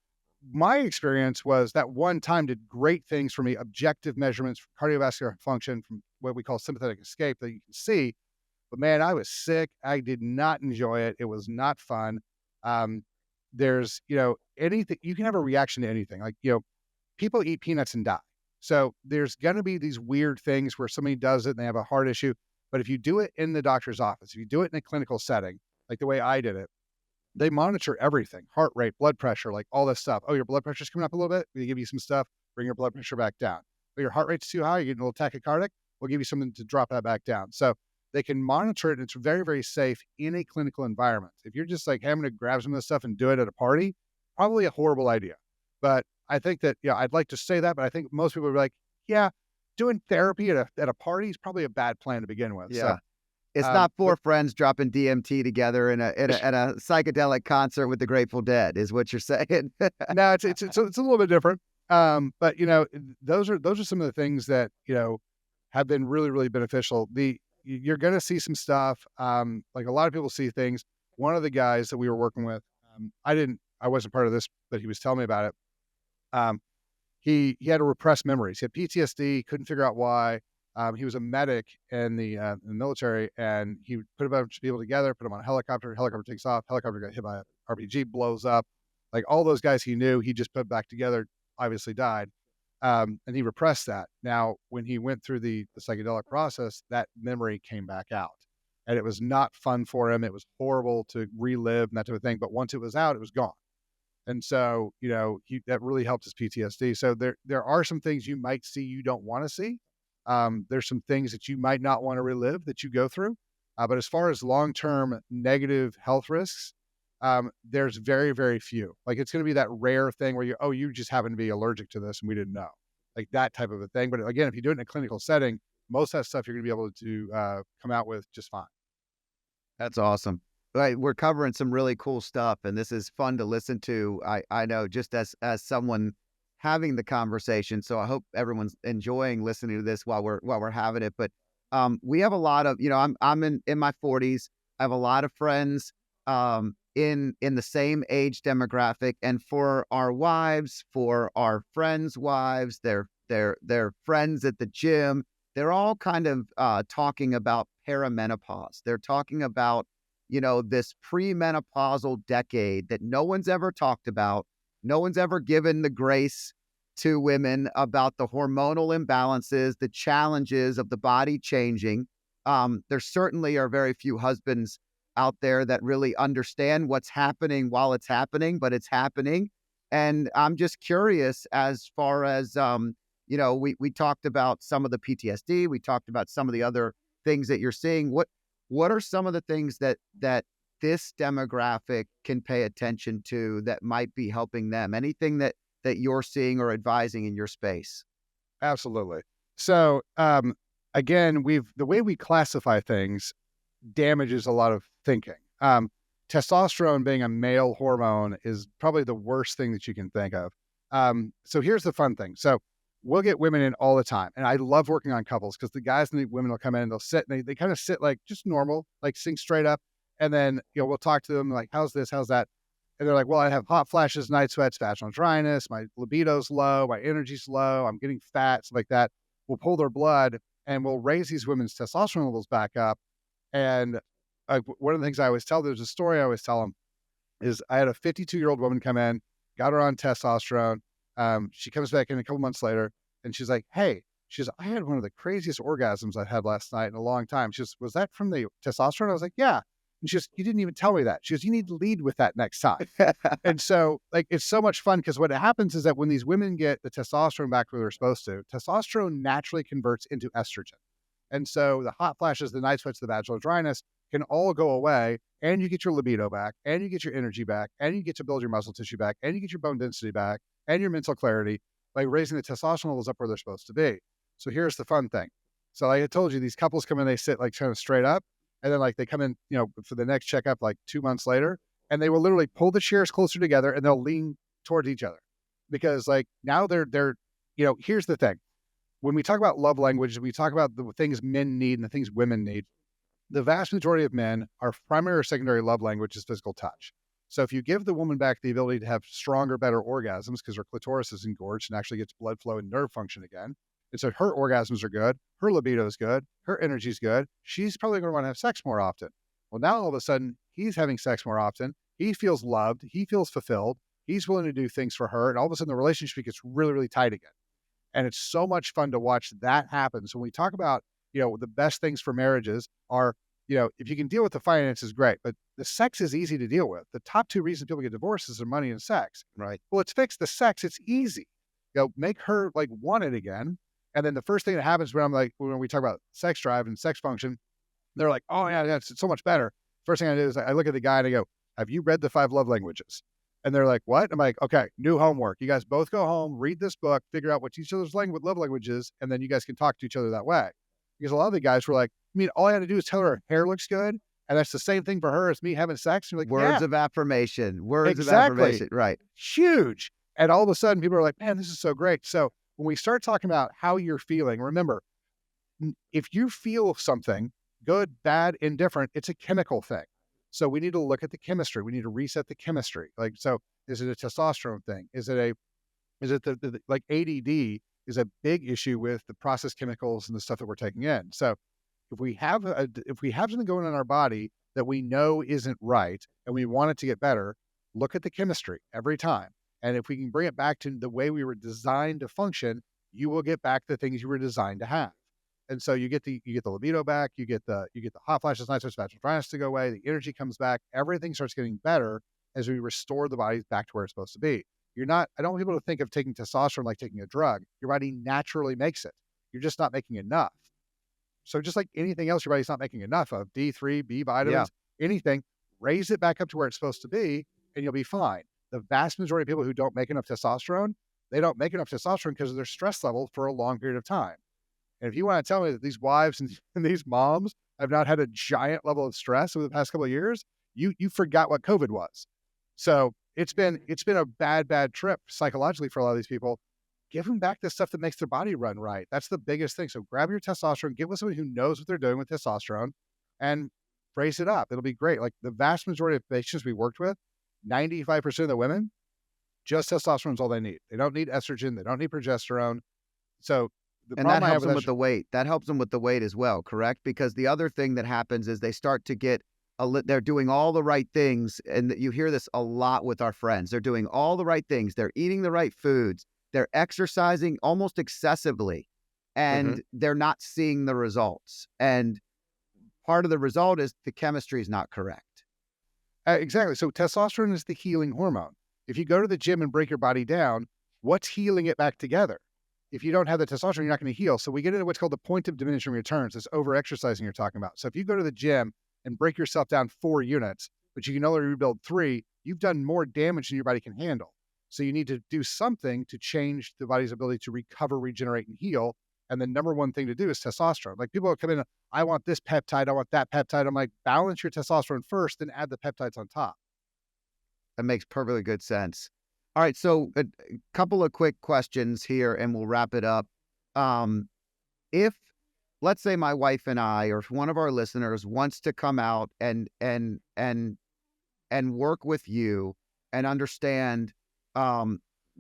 my experience was that one time did great things for me, objective measurements from cardiovascular function, from what we call sympathetic escape that you can see. But man, I was sick. I did not enjoy it. It was not fun. Um, there's, anything, you can have a reaction to anything. Like, people eat peanuts and die. So there's going to be these weird things where somebody does it and they have a heart issue. But if you do it in the doctor's office, if you do it in a clinical setting, like the way I did it, they monitor everything, heart rate, blood pressure, like all this stuff. Oh, your blood pressure's coming up a little bit. We give you some stuff, bring your blood pressure back down. Oh, your heart rate's too high. You're getting a little tachycardic. We'll give you something to drop that back down. So they can monitor it. And it's very, very safe in a clinical environment. If you're just like, hey, I'm going to grab some of this stuff and do it at a party, probably a horrible idea. But I think that, I'd like to say that, but I think most people would be like, yeah, doing therapy at a party is probably a bad plan to begin with. So, Yeah. It's not four but friends dropping DMT together in a psychedelic concert with the Grateful Dead, is what you're saying. no, it's a little bit different. But those are some of the things that, have been really, really beneficial. You're going to see some stuff. Like a lot of people see things. One of the guys that we were working with, I wasn't part of this, but he was telling me about it. He had a repressed memories. He had PTSD, couldn't figure out why. He was a medic in the military, and he put a bunch of people together, put them on a helicopter. Helicopter takes off. Helicopter got hit by an RPG, blows up. Like all those guys he knew, he just put back together. Obviously died, and he repressed that. Now, when he went through the psychedelic process, that memory came back out, and it was not fun for him. It was horrible to relive and that type of thing. But once it was out, it was gone. And so, that really helps his PTSD. So there are some things you might see you don't want to see. There's some things that you might not want to relive that you go through. But as far as long-term negative health risks, there's very, very few. Like it's going to be that rare thing where you just happen to be allergic to this and we didn't know, like that type of a thing. But again, if you do it in a clinical setting, most of that stuff you're going to be able to come out with just fine. That's awesome. Right, we're covering some really cool stuff, and this is fun to listen to. I know, just as someone having the conversation. So I hope everyone's enjoying listening to this while we're having it. But we have a lot of, I'm in my 40s. I have a lot of friends in the same age demographic, and for our wives, for our friends' wives, their friends at the gym, they're all kind of talking about perimenopause. They're talking about this premenopausal decade that no one's ever talked about. No one's ever given the grace to women about the hormonal imbalances, the challenges of the body changing. There certainly are very few husbands out there that really understand what's happening while it's happening, but it's happening. And I'm just curious as far as, we talked about some of the PTSD. We talked about some of the other things that you're seeing. What are some of the things that this demographic can pay attention to that might be helping them? Anything that you're seeing or advising in your space? Absolutely. So, again, the way we classify things damages a lot of thinking. Testosterone being a male hormone is probably the worst thing that you can think of. So here's the fun thing. So we'll get women in all the time. And I love working on couples because the guys and the women will come in and they'll sit and they kind of sit like just normal, like sing straight up. And then, we'll talk to them like, how's this? How's that? And they're like, well, I have hot flashes, night sweats, vaginal dryness. My libido's low. My energy's low. I'm getting fat, stuff like that. We'll pull their blood and we'll raise these women's testosterone levels back up. And one of the things I always tell, there's a story I always tell them is I had a 52-year-old woman come in, got her on testosterone. She comes back in a couple months later and she's like, hey, I had one of the craziest orgasms I had last night in a long time. She goes, was that from the testosterone? I was like, yeah. And she goes, you didn't even tell me that. She goes, you need to lead with that next time. And so like, it's so much fun because what happens is that when these women get the testosterone back where they're supposed to, testosterone naturally converts into estrogen. And so the hot flashes, the night sweats, the vaginal dryness can all go away and you get your libido back and you get your energy back and you get to build your muscle tissue back and you get your bone density back and your mental clarity by raising the testosterone levels up where they're supposed to be. So here's the fun thing. So like I told you, these couples come in, they sit like kind of straight up and then like they come in, for the next checkup, like 2 months later, and they will literally pull the chairs closer together and they'll lean towards each other because like now they're, here's the thing. When we talk about love language, we talk about the things men need and the things women need. The vast majority of men, our primary or secondary love language is physical touch. So if you give the woman back the ability to have stronger, better orgasms because her clitoris is engorged and actually gets blood flow and nerve function again, and so her orgasms are good, her libido is good, her energy is good, she's probably going to want to have sex more often. Well, now all of a sudden, he's having sex more often. He feels loved. He feels fulfilled. He's willing to do things for her. And all of a sudden, the relationship gets really, really tight again. And it's so much fun to watch that happen. So when we talk about, the best things for marriages are, if you can deal with the finances, great. But the sex is easy to deal with. The top two reasons people get divorced is their money and sex. Right. Well, let's fix the sex. It's easy. Make her like want it again. And then the first thing that happens when we talk about sex drive and sex function, they're like, oh yeah, it's so much better. First thing I do is I look at the guy and I go, have you read the 5 love languages? And they're like, what? I'm like, okay, new homework. You guys both go home, read this book, figure out what each other's love language is, and then you guys can talk to each other that way. Because a lot of the guys were like, all I had to do is tell her hair looks good, and that's the same thing for her as me having sex. And you're like, Words yeah, of affirmation. Words of exactly. affirmation. Right. Huge. And all of a sudden, people are like, man, this is so great. So when we start talking about how you're feeling, remember, if you feel something, good, bad, indifferent, it's a chemical thing. So we need to look at the chemistry. We need to reset the chemistry. Like, so is it a testosterone thing? Is it the like ADD is a big issue with the processed chemicals and the stuff that we're taking in. So if we have something going on in our body that we know isn't right and we want it to get better, look at the chemistry every time. And if we can bring it back to the way we were designed to function, you will get back the things you were designed to have. And so you get the libido back, you get the hot flashes, night sweats, vaginal dryness to go away, the energy comes back, everything starts getting better as we restore the body back to where it's supposed to be. I don't want people to think of taking testosterone like taking a drug. Your body naturally makes it. You're just not making enough. So just like anything else, your body's not making enough of D3, B vitamins, anything, raise it back up to where it's supposed to be and you'll be fine. The vast majority of people who don't make enough testosterone, they don't make enough testosterone because of their stress level for a long period of time. And if you want to tell me that these wives and these moms have not had a giant level of stress over the past couple of years, you forgot what COVID was. So it's been a bad trip psychologically for a lot of these people. Give them back the stuff that makes their body run right. That's the biggest thing. So grab your testosterone, get with someone who knows what they're doing with testosterone and raise it up. It'll be great. Like the vast majority of patients we worked with, 95% of the women, just testosterone is all they need. They don't need estrogen. They don't need progesterone. So and that helps them with the weight. That helps them with the weight as well, correct? Because the other thing that happens is they start to get they're doing all the right things. And you hear this a lot with our friends. They're doing all the right things. They're eating the right foods. They're exercising almost excessively and they're not seeing the results. And part of the result is the chemistry is not correct. Exactly. So testosterone is the healing hormone. If you go to the gym and break your body down, what's healing it back together? If you don't have the testosterone, you're not going to heal. So we get into what's called the point of diminishing returns, this over-exercising you're talking about. So if you go to the gym and break yourself down 4 units, but you can only rebuild 3, you've done more damage than your body can handle. So you need to do something to change the body's ability to recover, regenerate, and heal. And the number one thing to do is testosterone. Like people come in, I want this peptide, I want that peptide. I'm like, balance your testosterone first, then add the peptides on top. That makes perfectly good sense. All right, so a couple of quick questions here, and we'll wrap it up. If, let's say, my wife and I, or if one of our listeners wants to come out and work with you and understand,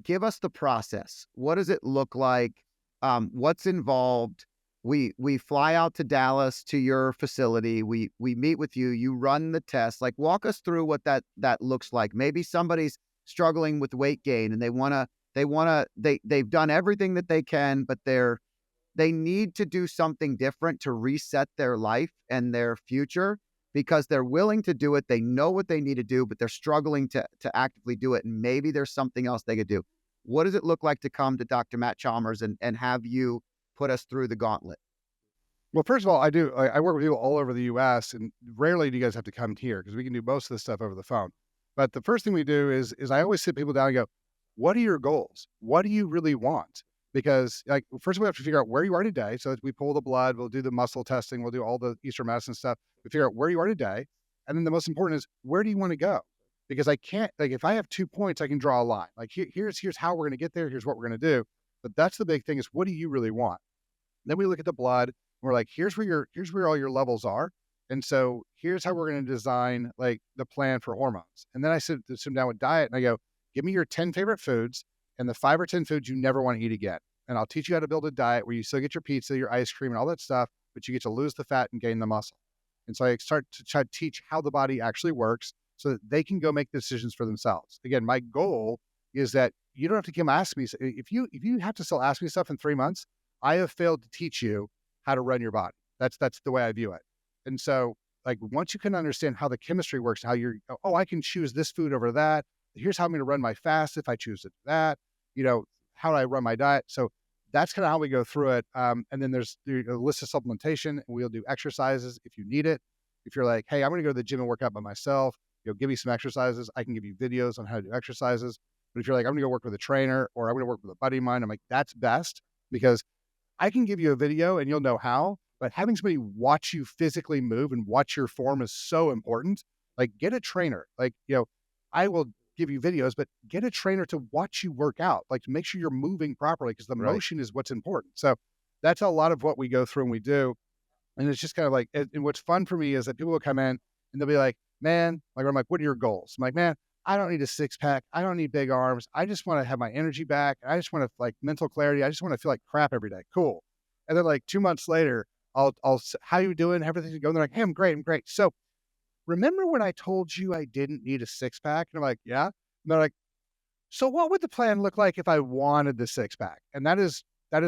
give us the process. What does it look like? What's involved? We fly out to Dallas to your facility. We meet with you. You run the test. Like, walk us through what that looks like. Maybe somebody's struggling with weight gain and they've done everything that they can, but they need to do something different to reset their life and their future, because they're willing to do it. They know what they need to do, but they're struggling to actively do it. And maybe there's something else they could do. What does it look like to come to Dr. Matt Chalmers and have you put us through the gauntlet? Well, first of all, I work with people all over the US, and rarely do you guys have to come here because we can do most of this stuff over the phone. But the first thing we do is I always sit people down and go, what are your goals? What do you really want? Because like, first we have to figure out where you are today. So we pull the blood, we'll do the muscle testing, we'll do all the Eastern medicine stuff. We figure out where you are today. And then the most important is, where do you want to go? Because I can't, like, if I have 2 points, I can draw a line. Like here's how we're going to get there. Here's what we're going to do. But that's the big thing, is what do you really want? Then we look at the blood. We're like, here's where all your levels are. And so here's how we're going to design like the plan for hormones. And then I sit them down with diet and I go, give me your 10 favorite foods and the 5 or 10 foods you never want to eat again. And I'll teach you how to build a diet where you still get your pizza, your ice cream, and all that stuff, but you get to lose the fat and gain the muscle. And so I start to try to teach how the body actually works so that they can go make decisions for themselves. Again, my goal is that you don't have to come ask me. If you have to still ask me stuff in 3 months, I have failed to teach you how to run your body. That's the way I view it. And so like, once you can understand how the chemistry works, how I can choose this food over that. Here's how I'm going to run my fast if I choose to do that. How do I run my diet? So that's kind of how we go through it. And then there's a list of supplementation, and we'll do exercises if you need it. If you're like, hey, I'm going to go to the gym and work out by myself, give me some exercises. I can give you videos on how to do exercises. But if you're like, I'm going to go work with a trainer, or I'm going to work with a buddy of mine, I'm like, that's best, because I can give you a video and you'll know how, but having somebody watch you physically move and watch your form is so important. Like, get a trainer. Like, I will give you videos, but get a trainer to watch you work out, like to make sure you're moving properly, because the Right. motion is what's important. So that's a lot of what we go through and we do. And it's just kind of like, and what's fun for me is that people will come in and they'll be like, man, like, I'm like, what are your goals? I'm like, man, I don't need a 6-pack. I don't need big arms. I just want to have my energy back. I just want to like mental clarity. I just want to feel like crap every day. Cool. And then like 2 months later, I'll how you doing? Everything's going. They're like, hey, I'm great. I'm great. So remember when I told you I didn't need a 6-pack? And I'm like, yeah. And they're like, so what would the plan look like if I wanted the 6-pack? And that is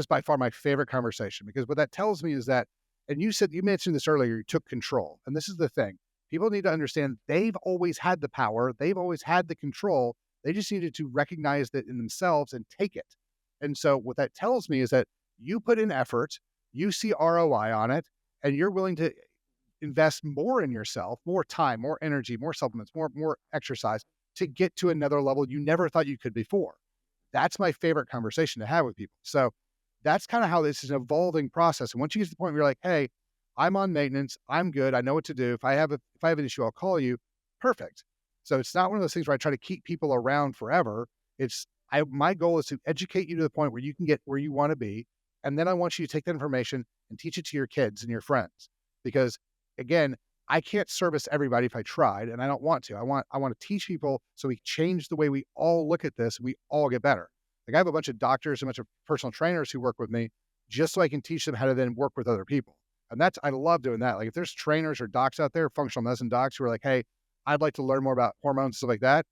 by far my favorite conversation, because what that tells me is that, and you mentioned this earlier, you took control. And this is the thing. People need to understand they've always had the power. They've always had the control. They just needed to recognize that in themselves and take it. And so what that tells me is that you put in effort, you see ROI on it, and you're willing to invest more in yourself, more time, more energy, more supplements, more exercise to get to another level you never thought you could before. That's my favorite conversation to have with people. So that's kind of how this is an evolving process. And once you get to the point where you're like, hey, I'm on maintenance, I'm good, I know what to do. If I have an issue, I'll call you. Perfect. So it's not one of those things where I try to keep people around forever. My goal is to educate you to the point where you can get where you want to be. And then I want you to take that information and teach it to your kids and your friends. Because again, I can't service everybody if I tried, and I don't want to. I want to teach people so we change the way we all look at this, and we all get better. Like, I have a bunch of doctors, a bunch of personal trainers who work with me just so I can teach them how to then work with other people. And I love doing that. Like, if there's trainers or docs out there, functional medicine docs, who are like, hey, I'd like to learn more about hormones and stuff like that,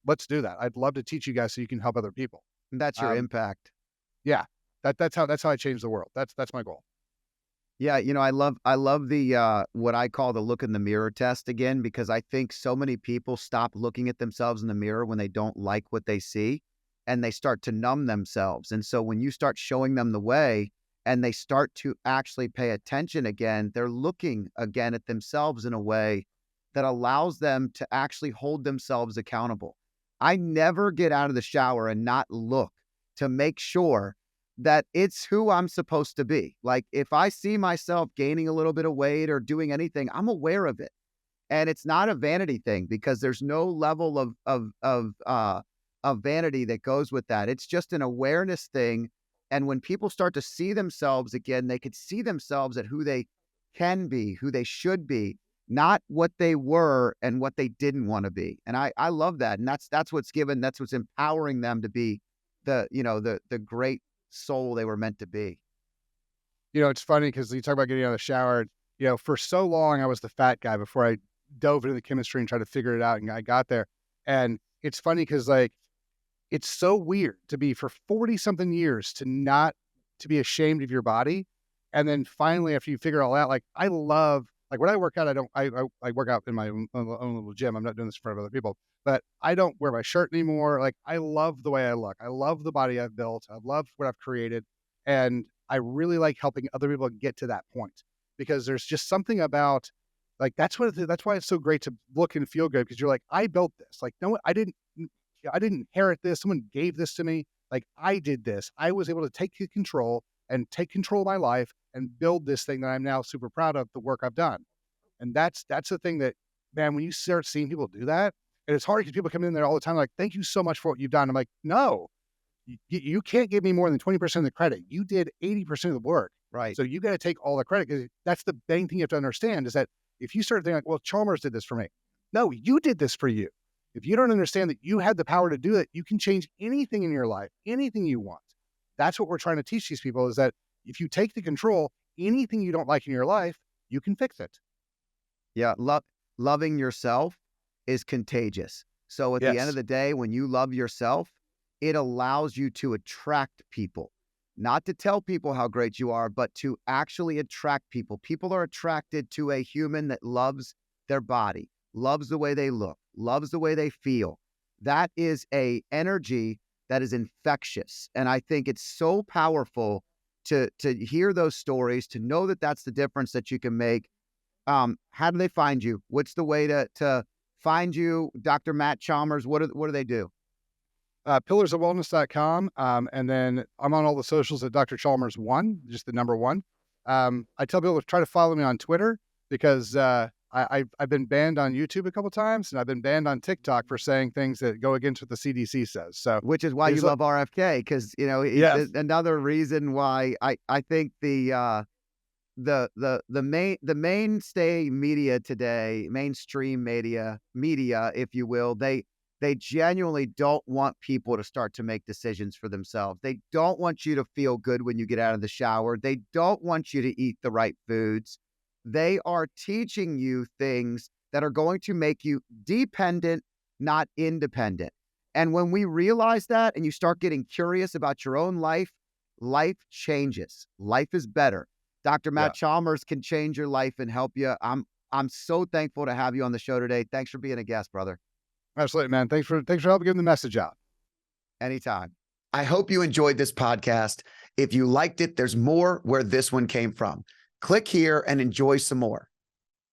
let's do that. I'd love to teach you guys so you can help other people. And that's your impact. Yeah. That's how I change the world. That's my goal. Yeah, I love the what I call the look in the mirror test again, because I think so many people stop looking at themselves in the mirror when they don't like what they see, and they start to numb themselves. And so when you start showing them the way and they start to actually pay attention again, they're looking again at themselves in a way that allows them to actually hold themselves accountable. I never get out of the shower and not look to make sure that it's who I'm supposed to be. Like if I see myself gaining a little bit of weight or doing anything, I'm aware of it. And it's not a vanity thing because there's no level of vanity that goes with that. It's just an awareness thing. And when people start to see themselves again, they could see themselves at who they can be, who they should be, not what they were and what they didn't want to be. And I love that. And that's what's empowering them to be the great soul they were meant to be. It's funny because you talk about getting out of the shower. For so long, I was the fat guy before I dove into the chemistry and tried to figure it out. And I got there. And it's funny because, like, it's so weird to be for 40 something years to be ashamed of your body. And then finally, after you figure it all out, like, I love, like, when I work out, I work out in my own little gym. I'm not doing this in front of other people, but I don't wear my shirt anymore. Like, I love the way I look. I love the body I've built. I love what I've created. And I really like helping other people get to that point because there's just something about, like, that's why it's so great to look and feel good because you're like, I built this. Like, no, I didn't inherit this. Someone gave this to me. Like, I did this. I was able to take control of my life and build this thing that I'm now super proud of the work I've done. And that's the thing that, man, when you start seeing people do that, and it's hard because people come in there all the time like, thank you so much for what you've done. I'm like, no, you can't give me more than 20% of the credit. You did 80% of the work. Right. So you got to take all the credit because that's the main thing you have to understand is that if you start thinking like, well, Chalmers did this for me. No, you did this for you. If you don't understand that you had the power to do it, you can change anything in your life, anything you want. That's what we're trying to teach these people is that if you take the control, anything you don't like in your life, you can fix it. Yeah. Loving yourself is contagious. So at the end of the day, when you love yourself, it allows you to attract people, not to tell people how great you are, but to actually attract people. People are attracted to a human that loves their body, loves the way they look, loves the way they feel. That is a energy that is infectious. And I think it's so powerful to hear those stories, to know that that's the difference that you can make. How do they find you? What's the way to find you, Dr. Matt Chalmers? What do they do? Pillarsofwellness.com. And then I'm on all the socials at Dr. Chalmers 1, just the number 1. I tell people to try to follow me on Twitter because I've been banned on YouTube a couple times, and I've been banned on TikTok for saying things that go against what the CDC says. So, which is why you love RFK, because another reason why I think the mainstay media today, mainstream media, if you will, they genuinely don't want people to start to make decisions for themselves. They don't want you to feel good when you get out of the shower. They don't want you to eat the right foods. They are teaching you things that are going to make you dependent, not independent. And when we realize that and you start getting curious about your own life, life changes. Life is better. Dr. Matt Chalmers can change your life and help you. I'm so thankful to have you on the show today. Thanks for being a guest, brother. Absolutely, man. Thanks for helping getting the message out. Anytime. I hope you enjoyed this podcast. If you liked it, there's more where this one came from. Click here and enjoy some more.